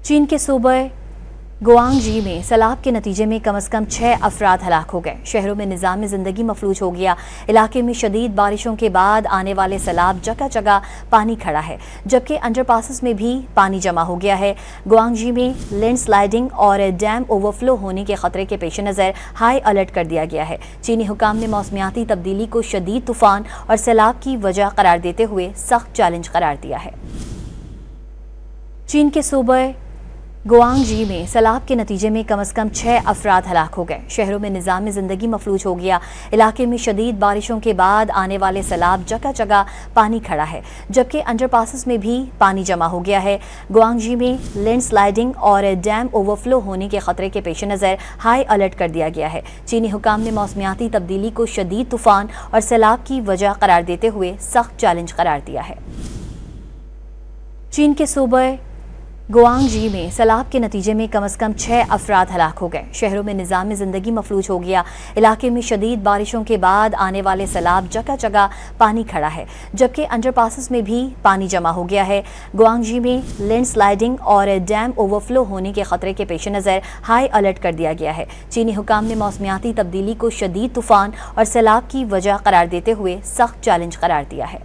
चीन के सूबे गुआंगजी में सैलाब के नतीजे में कम से कम 6 अफराद हलाक हो गए। शहरों में निज़ाम ज़िंदगी मफलूज हो गया। इलाके में शदीद बारिशों के बाद आने वाले सैलाब जगह जगह पानी खड़ा है, जबकि अंडरपासेस में भी पानी जमा हो गया है। गुआंगजी में लैंडस्लाइडिंग और डैम ओवरफ्लो होने के खतरे के पेश नज़र हाई अलर्ट कर दिया गया है। चीनी हुकाम ने मौसमियाती तब्दीली को शदीद तूफान और सैलाब की वजह करार देते हुए सख्त चैलेंज करार दिया है। चीन के सूबे गुआंगजी में सैलाब के नतीजे में कम से कम 6 अफराद हलाक हो गए। शहरों में निज़ाम ज़िंदगी मफलूज हो गया। इलाके में शदीद बारिशों के बाद आने वाले सैलाब जगह जगह पानी खड़ा है, जबकि अंडरपासेस में भी पानी जमा हो गया है। गुआंगजी में लैंडस्लाइडिंग और डैम ओवरफ्लो होने के खतरे के पेश नज़र हाई अलर्ट कर दिया गया है। चीनी हुकाम ने मौसमियाती तब्दीली को शदीद तूफान और सैलाब की वजह करार देते हुए सख्त चैलेंज करार दिया है। चीन के सूबे गुआंगजी में सैलाब के नतीजे में कम से कम 6 अफराद हलाक हो गए। शहरों में निज़ाम ज़िंदगी मफलूज हो गया। इलाके में शदीद बारिशों के बाद आने वाले सैलाब जगह जगह पानी खड़ा है, जबकि अंडरपासेस में भी पानी जमा हो गया है। गुआंगजी में लैंडस्लाइडिंग और डैम ओवरफ्लो होने के खतरे के पेश नज़र हाई अलर्ट कर दिया गया है। चीनी हुकाम ने मौसमियाती तब्दीली को शदीद तूफान और सैलाब की वजह करार देते हुए सख्त चैलेंज करार दिया है।